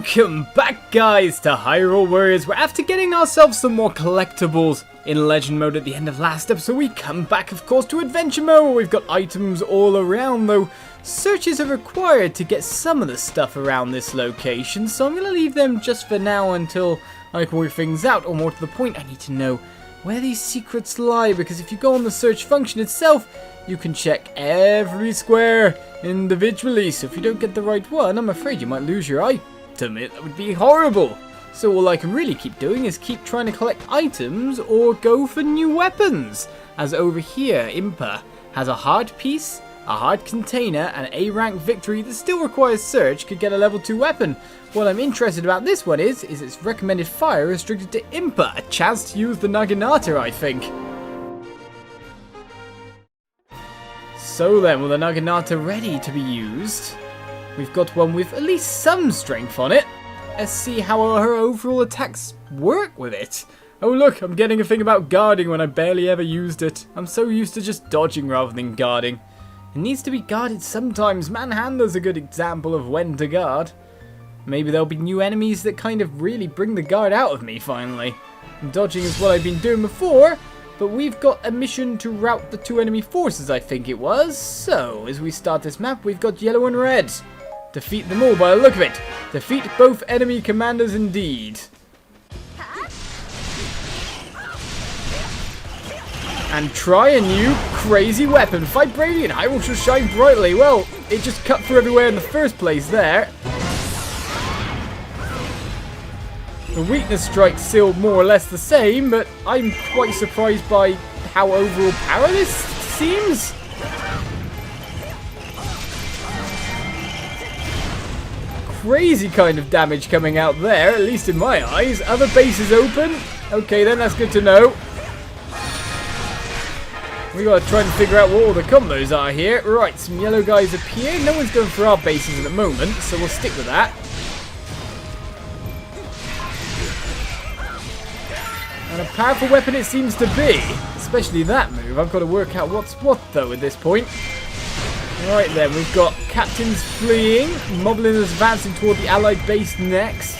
Welcome back, guys, to Hyrule Warriors, where after getting ourselves some more collectibles in Legend Mode at the end of last episode, we come back, of course, to Adventure Mode, where we've got items all around, though searches are required to get some of the stuff around this location, so I'm going to leave them just for now until I can work things out, or more to the point, I need to know where these secrets lie, because if you go on the search function itself, you can check every square individually, so if you don't get the right one, I'm afraid you might lose your item. That would be horrible. So all I can really keep doing is keep trying to collect items or go for new weapons. As over here, Impa has a hard piece, a hard container, and A rank victory that still requires search could get a level 2 weapon. What I'm interested about this one is its recommended fire restricted to Impa, a chance to use the Naginata, I think. So then, with the Naginata ready to be used, we've got one with at least some strength on it. Let's see how her overall attacks work with it. Oh look, I'm getting a thing about guarding when I barely ever used it. I'm so used to just dodging rather than guarding. It needs to be guarded sometimes. Manhandler's a good example of when to guard. Maybe there'll be new enemies that kind of really bring the guard out of me finally. And dodging is what I've been doing before, but we've got a mission to rout the 2 enemy forces, I think it was. So, as we start this map, we've got yellow and red. Defeat them all by the look of it. Defeat both enemy commanders indeed. And try a new crazy weapon. Fight bravely and Hyrule shall shine brightly. Well, it just cut through everywhere in the first place there. The weakness strike's still more or less the same, but I'm quite surprised by how overall power this seems. Crazy kind of damage coming out there, at least in my eyes. Other bases open. Okay then, that's good to know. We gotta try and figure out what all the combos are here. Right, some yellow guys appear. No one's going for our bases at the moment, so we'll stick with that. And a powerful weapon it seems to be. Especially that move. I've got to work out what's what though at this point. Right then, we've got captains fleeing. Moblin is advancing toward the allied base next.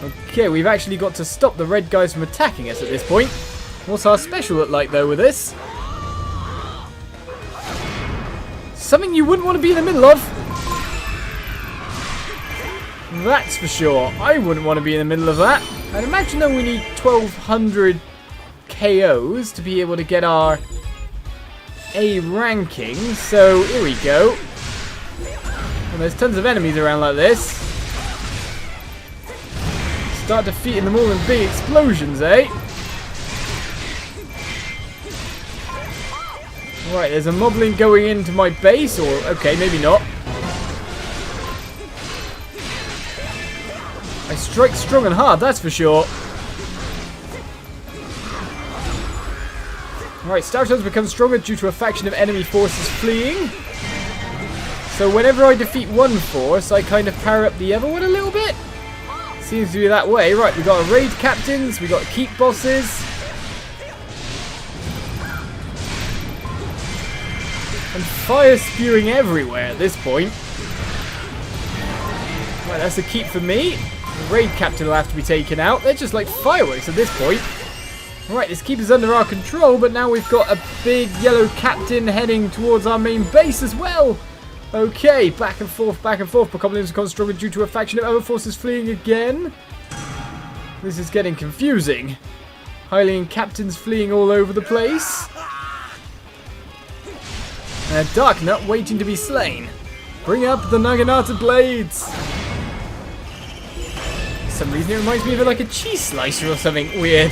Okay, we've actually got to stop the red guys from attacking us at this point. What's our special look like though with this? Something you wouldn't want to be in the middle of. That's for sure. I wouldn't want to be in the middle of that. I'd imagine though we need 1200 KOs to be able to get our A ranking. So here we go. And there's tons of enemies around like this. Start defeating them all in big explosions, eh? Right, there's a moblin going into my base, or okay, maybe not. I strike strong and hard, that's for sure. Right, Star Stones become stronger due to a faction of enemy forces fleeing. So whenever I defeat one force, I kind of power up the other one a little bit. Seems to be that way. Right, we got raid captains, we got keep bosses. And fire spewing everywhere at this point. Right, that's a keep for me. The raid captain will have to be taken out. They're just like fireworks at this point. Right, this keep is under our control, but now we've got a big yellow captain heading towards our main base as well. Okay, back and forth, back and forth. Bokoblins become stronger due to a faction of other forces fleeing again. This is getting confusing. Hylian captains fleeing all over the place. And a Dark Nut waiting to be slain. Bring up the Naginata blades. For some reason it reminds me of like a cheese slicer or something weird.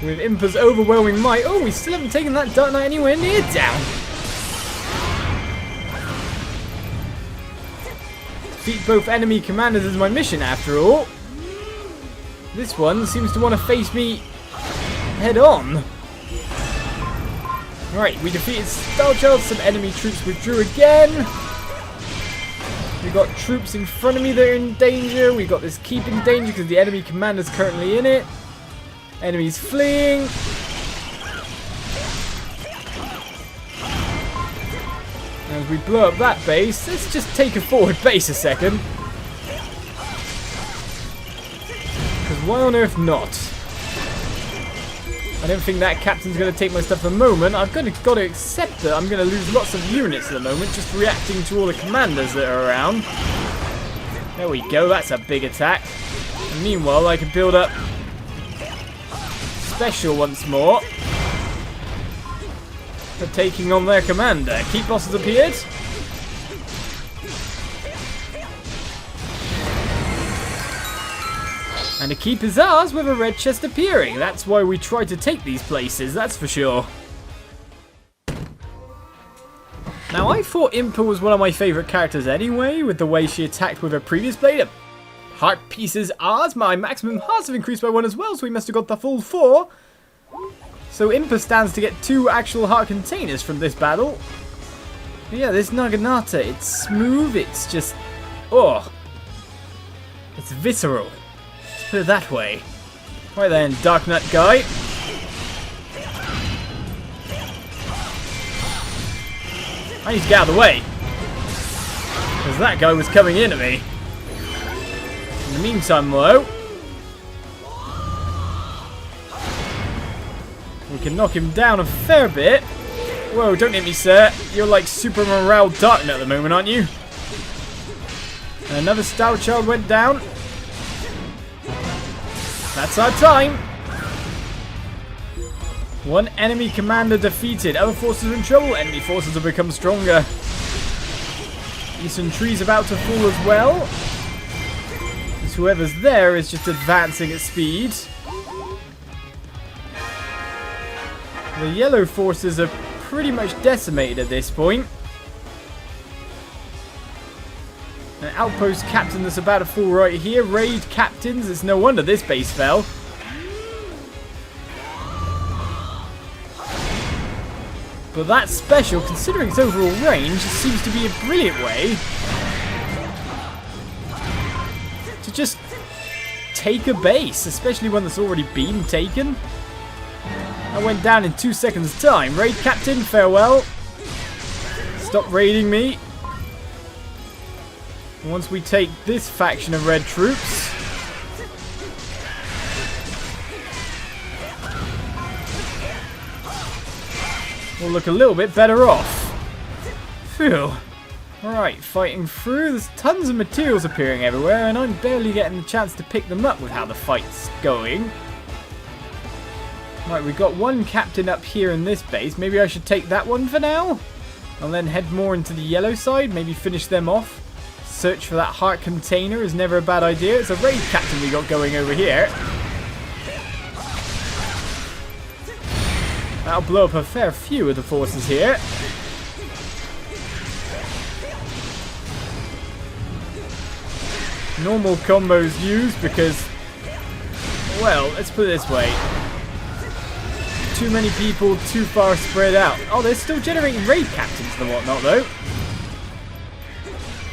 With Impa's overwhelming might. Oh, we still haven't taken that Dark Knight anywhere near down. Defeat both enemy commanders is my mission after all. This one seems to want to face me head on. Right, we defeated Skulltula. Some enemy troops withdrew again. We got troops in front of me that are in danger. We got this keep in danger because the enemy commander's currently in it. Enemies fleeing. As we blow up that base, let's just take a forward base a second. Because why on earth not? I don't think that captain's going to take my stuff at the moment. I've got to accept that I'm going to lose lots of units at the moment, just reacting to all the commanders that are around. There we go, that's a big attack. And meanwhile, I can build up special once more for taking on their commander. Keep boss has appeared. And a keep is ours with a red chest appearing. That's why we try to take these places, that's for sure. Now, I thought Impa was one of my favourite characters anyway, with the way she attacked with her previous blade. Heart pieces ours. My maximum hearts have increased by 1 as well, so we must have got the full 4. So Impa stands to get 2 actual heart containers from this battle. But yeah, this Naginata, it's smooth, it's just... oh. It's visceral. Let's put it that way. Right then, Dark Nut guy. I need to get out of the way. Because that guy was coming in at me. In the meantime, though, we can knock him down a fair bit. Whoa, don't hit me, sir. You're like Super Morale Darknut at the moment, aren't you? And another Stout Child went down. That's our time. 1 enemy commander defeated. Other forces are in trouble. Enemy forces have become stronger. Eastern tree's about to fall as well. Because whoever's there is just advancing at speed. The yellow forces are pretty much decimated at this point. An outpost captain that's about to fall right here. Raid captains. It's no wonder this base fell. But that's special, considering its overall range, it seems to be a brilliant way to just take a base, especially one that's already been taken. I went down in 2 seconds' time. Raid captain, farewell. Stop raiding me. Once we take this faction of red troops, we'll look a little bit better off. Phew. Alright, fighting through. There's tons of materials appearing everywhere, and I'm barely getting the chance to pick them up with how the fight's going. Right, we've got 1 captain up here in this base. Maybe I should take that one for now. And then head more into the yellow side. Maybe finish them off. Search for that heart container is never a bad idea. It's a raid captain we got going over here. That'll blow up a fair few of the forces here. Normal combos used because, well, let's put it this way. Too many people, too far spread out. Oh, they're still generating raid captains and whatnot, though.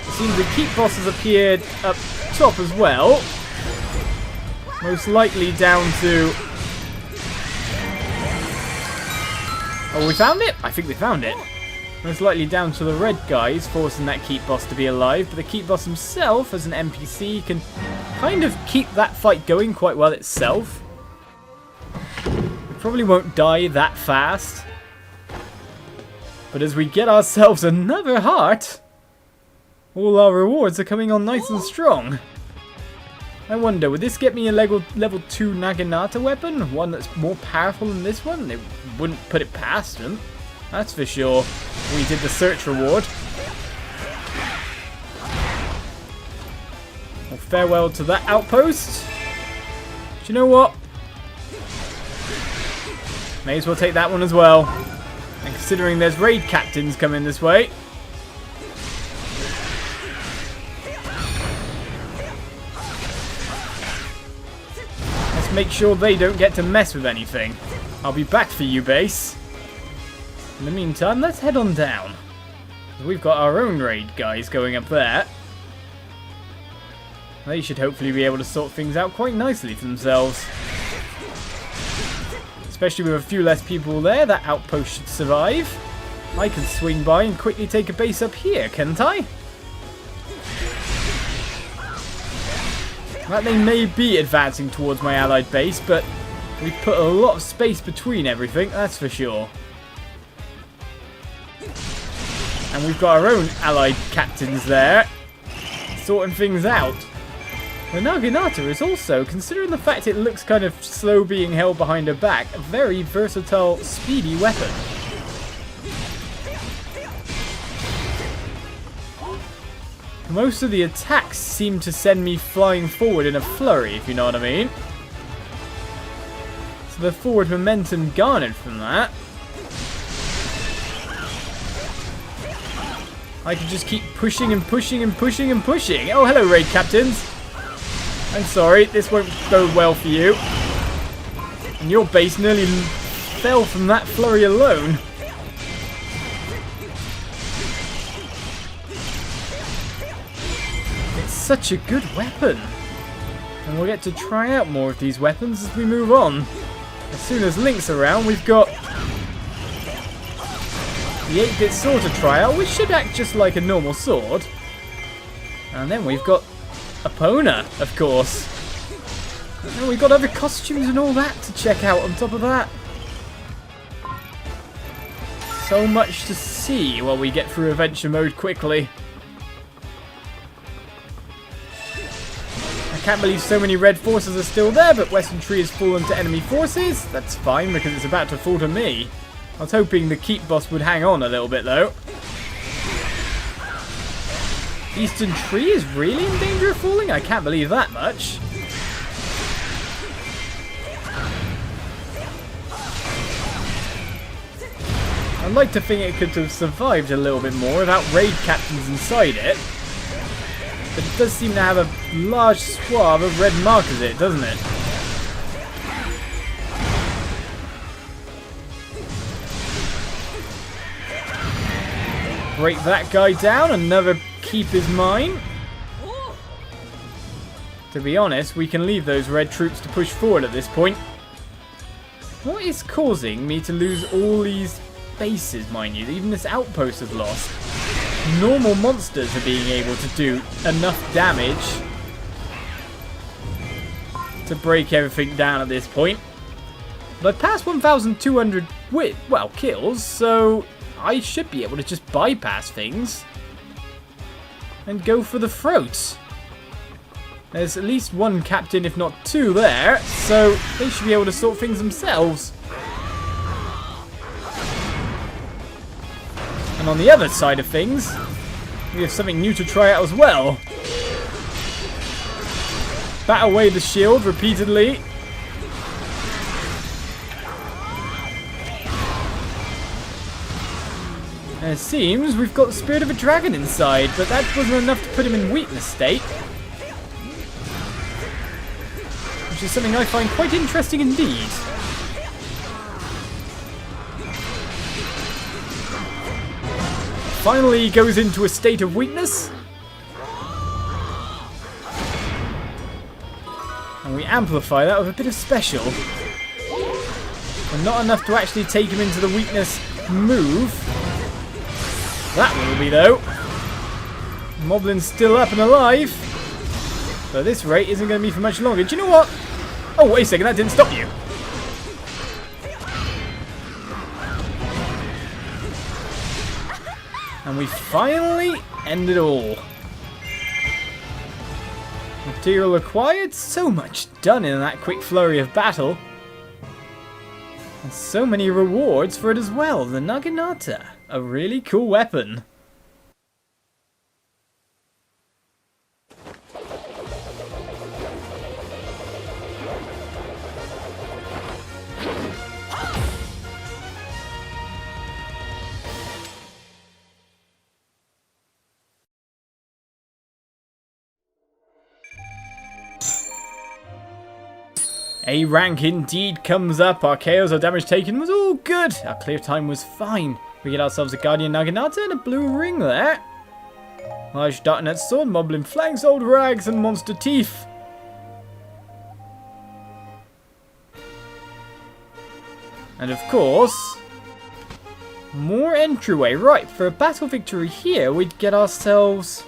It seems the keep boss has appeared up top as well. Most likely down to... oh, we found it? I think we found it. Most likely down to the red guys forcing that keep boss to be alive. But the keep boss himself, as an NPC, can kind of keep that fight going quite well itself. Probably won't die that fast. But as we get ourselves another heart, all our rewards are coming on nice and strong. I wonder, would this get me a level 2 Naginata weapon? One that's more powerful than this one? It wouldn't put it past them. That's for sure. We did the search reward. Well, farewell to that outpost. Do you know what? May as well take that one as well. And considering there's raid captains coming this way. Let's make sure they don't get to mess with anything. I'll be back for you, base. In the meantime, let's head on down. We've got our own raid guys going up there. They should hopefully be able to sort things out quite nicely for themselves. Especially with a few less people there, that outpost should survive. I can swing by and quickly take a base up here, can't I? That thing may be advancing towards my allied base, but we've put a lot of space between everything, that's for sure. And we've got our own allied captains there, sorting things out. The Naginata is also, considering the fact it looks kind of slow being held behind her back, a very versatile, speedy weapon. Most of the attacks seem to send me flying forward in a flurry, if you know what I mean. So the forward momentum garnered from that. I can just keep pushing and pushing and pushing and pushing. Oh, hello, raid captains. I'm sorry, this won't go well for you. And your base nearly fell from that flurry alone. It's such a good weapon. And we'll get to try out more of these weapons as we move on. As soon as Link's around, we've got the 8-bit sword to try out, which should act just like a normal sword. And then we've got Epona, of course. And then we've got other costumes and all that to check out on top of that. So much to see while we get through adventure mode quickly. I can't believe so many red forces are still there, but Western Tree has fallen to enemy forces. That's fine because it's about to fall to me. I was hoping the keep boss would hang on a little bit though. Eastern Tree is really in danger of falling? I can't believe that much. I'd like to think it could have survived a little bit more without raid captains inside it. But it does seem to have a large swath of red markers in it, doesn't it? Break that guy down, another keep is mine. To be honest, we can leave those red troops to push forward at this point. What is causing me to lose all these bases, mind you? Even this outpost is lost. Normal monsters are being able to do enough damage to break everything down at this point. But I've passed 1,200 kills, so I should be able to just bypass things and go for the throat. There's at least one captain, if not two there, so they should be able to sort things themselves. And on the other side of things, we have something new to try out as well. Bat away the shield repeatedly. And it seems we've got the spirit of a dragon inside, but that wasn't enough to put him in weakness state. Which is something I find quite interesting indeed. Finally he goes into a state of weakness. And we amplify that with a bit of special. And not enough to actually take him into the weakness move. That will be though. Moblin's still up and alive. So this rate isn't going to be for much longer. Do you know what? Oh, wait a second, that didn't stop you. And we finally end it all. Material acquired, so much done in that quick flurry of battle. And so many rewards for it as well. The Naginata, a really cool weapon. A rank indeed comes up. Our chaos or damage taken was all good. Our clear time was fine. We get ourselves a Guardian Naginata and a blue ring there. Large Darknet Sword, Moblin Flanks, Old Rags, and Monster Teeth. And of course, More entryway. Right, for a battle victory here, we'd get ourselves...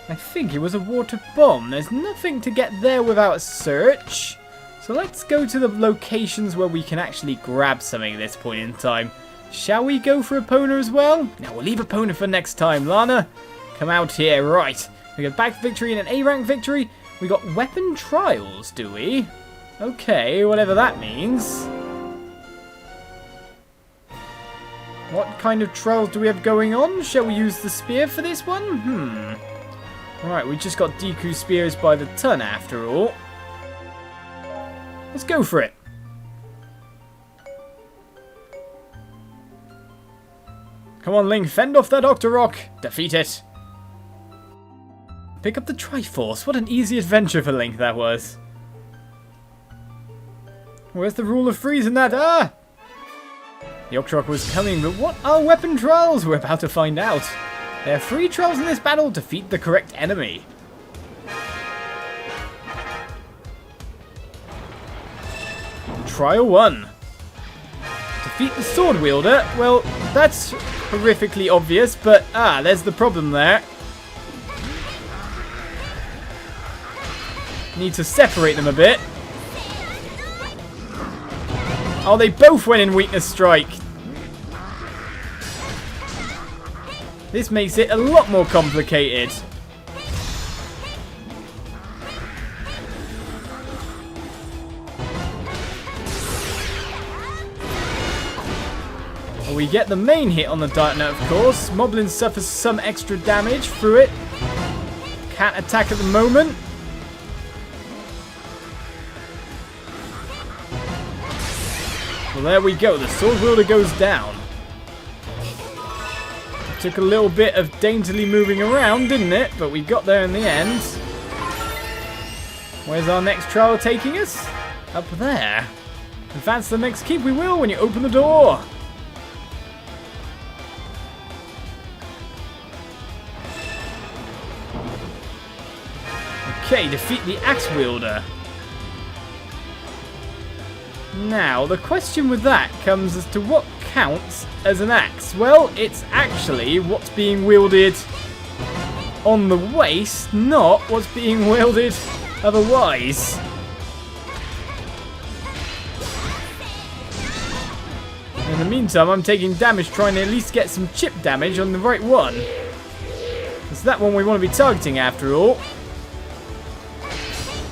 I think it was a water bomb. There's nothing to get there without a search. So let's go to the locations where we can actually grab something at this point in time. Shall we go for Epona as well? No, we'll leave Epona for next time. Lana, come out here. Right. We got back victory and an A rank victory. We got weapon trials, do we? Okay, whatever that means. What kind of trials do we have going on? Shall we use the spear for this one? Right, we just got Deku spears by the ton after all. Let's go for it. Come on, Link, fend off that Octorok. Defeat it. Pick up the Triforce. What an easy adventure for Link that was. Where's the rule of freeze in that? Ah! The Octorok was coming, but what are weapon trials? We're about to find out. There are 3 trials in this battle. Defeat the correct enemy. Trial 1. Defeat the sword wielder. Well, that's horrifically obvious, but there's the problem there. Need to separate them a bit. Oh, they both went in weakness strike. This makes it a lot more complicated. Well, we get the main hit on the Darknut, of course. Moblin suffers some extra damage through it. Can't attack at the moment. Well, there we go. The sword wielder goes down. It took a little bit of daintily moving around, didn't it? But we got there in the end. Where's our next trial taking us? Up there. Advance to the next keep we will when you open the door. Okay, defeat the axe wielder. Now, the question with that comes as to what counts as an axe. Well, it's actually what's being wielded on the waist, not what's being wielded otherwise. In the meantime, I'm taking damage trying to at least get some chip damage on the right one. It's that one we want to be targeting after all.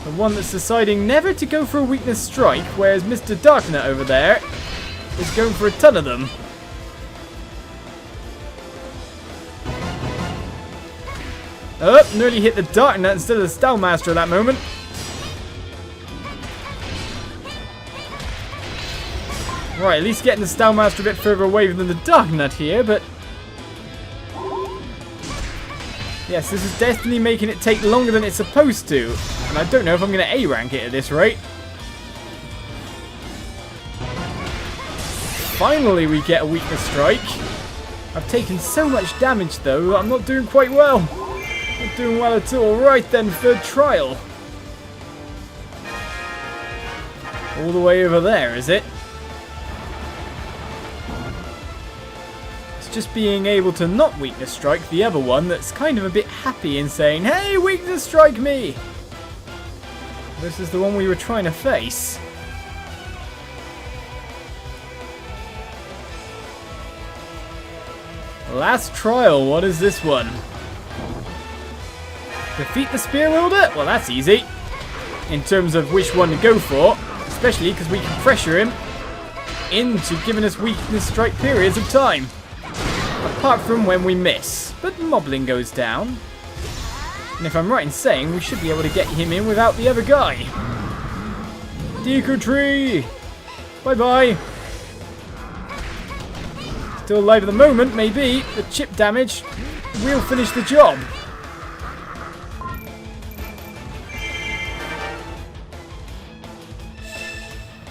The one that's deciding never to go for a weakness strike, whereas Mr. Darknut over there is going for a ton of them. Oh, nearly hit the Darknut instead of the Stowmaster at that moment. Right, at least getting the Stowmaster a bit further away than the Darknut here, but... yes, this is definitely making it take longer than it's supposed to. And I don't know if I'm going to A-rank it at this rate. Finally we get a weakness strike. I've taken so much damage though that I'm not doing quite well. Not doing well at all. Right then, third trial. All the way over there, is it? It's just being able to not weakness strike the other one that's kind of a bit happy and saying, hey, weakness strike me! This is the one we were trying to face. Last trial, what is this one? Defeat the spear wielder? Well, that's easy. In terms of which one to go for. Especially because we can pressure him into giving us weakness strike periods of time. Apart from when we miss. But Moblin goes down. And if I'm right in saying, we should be able to get him in without the other guy. Deku Tree! Bye-bye. Still alive at the moment, maybe. The chip damage will finish the job.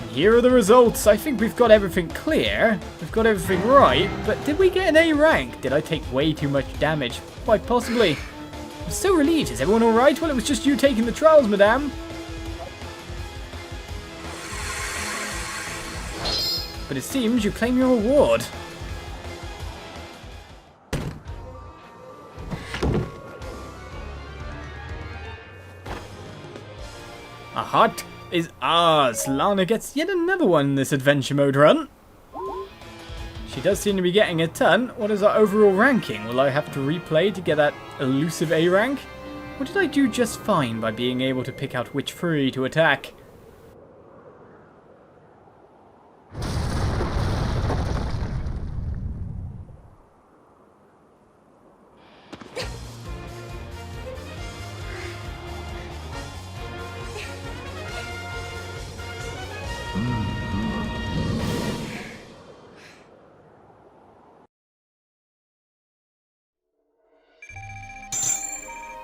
And here are the results. I think we've got everything clear. We've got everything right. But did we get an A rank? Did I take way too much damage? Quite possibly. I'm so relieved. Is everyone alright? Well, it was just you taking the trials, madame. But it seems you claim your reward. A heart is ours. Lana gets yet another one in this adventure mode run. She does seem to be getting a ton. What is our overall ranking? Will I have to replay to get that elusive A rank? Or did I do just fine by being able to pick out which 3 to attack?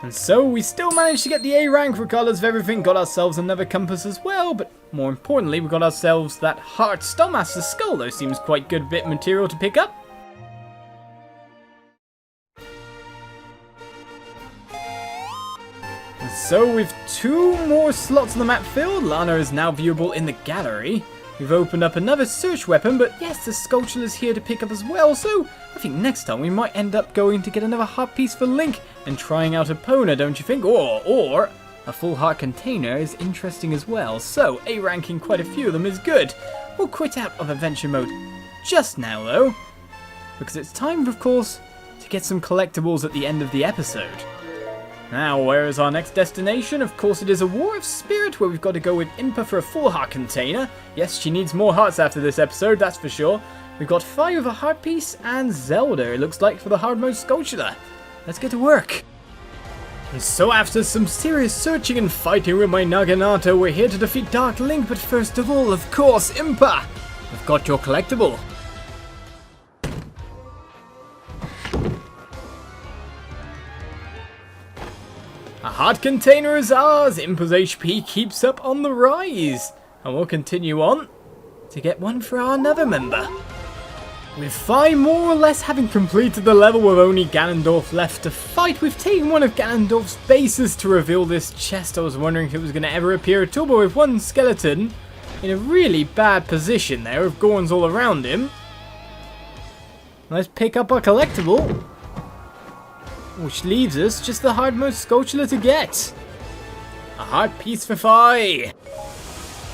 And so we still managed to get the A rank regardless of everything, got ourselves another compass as well, but more importantly we got ourselves that Heart Skullmaster's Skull, though seems quite good bit of material to pick up. And so with 2 more slots on the map filled, Lana is now viewable in the gallery. We've opened up another search weapon, but yes, the Skulltula is here to pick up as well, so I think next time we might end up going to get another heart piece for Link and trying out Epona, don't you think? Or a full heart container is interesting as well, so A ranking quite a few of them is good. We'll quit out of adventure mode just now though, because it's time, of course, to get some collectibles at the end of the episode. Now, where is our next destination? Of course it is a War of Spirit, where we've got to go with Impa for a full heart container. Yes, she needs more hearts after this episode, that's for sure. We've got 5 of a heart piece and Zelda, it looks like, for the hard mode Skulltula. Let's get to work. And so after some serious searching and fighting with my Naginata, we're here to defeat Dark Link, but first of all, of course, Impa! We've got your collectible. A heart container is ours! Impa's HP keeps up on the rise! And we'll continue on to get one for our another member. With 5 more or less having completed the level with only Ganondorf left to fight, we've taken one of Ganondorf's bases to reveal this chest. I was wondering if it was going to ever appear at all, but with one skeleton in a really bad position there, with Gorns all around him. Let's pick up our collectible, which leaves us just the hard mode Skulltula to get. A heart piece for Fi.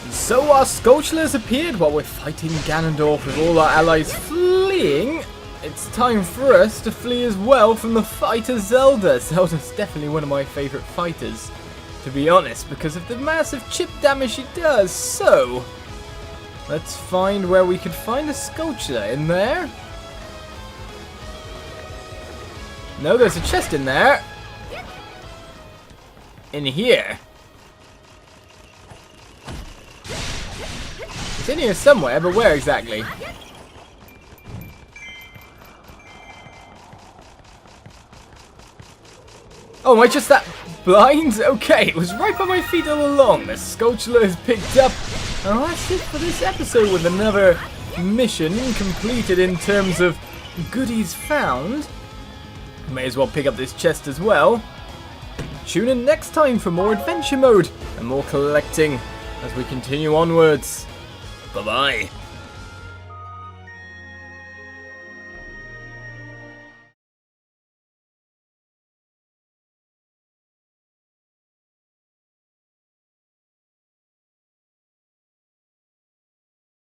And so our Skulltula has appeared while we're fighting Ganondorf with all our allies fleeing. It's time for us to flee as well from the fighter Zelda. Zelda's definitely one of my favourite fighters, to be honest, because of the massive chip damage she does. So, let's find where we could find a Skulltula. In there? No, there's a chest in there. In here. It's in here somewhere, but where exactly? Oh, am I just that blind? Okay, it was right by my feet all along. The Skulltula is picked up. And that's it for this episode with another mission completed in terms of goodies found. May as well pick up this chest as well. Tune in next time for more adventure mode and more collecting as we continue onwards. Bye-bye.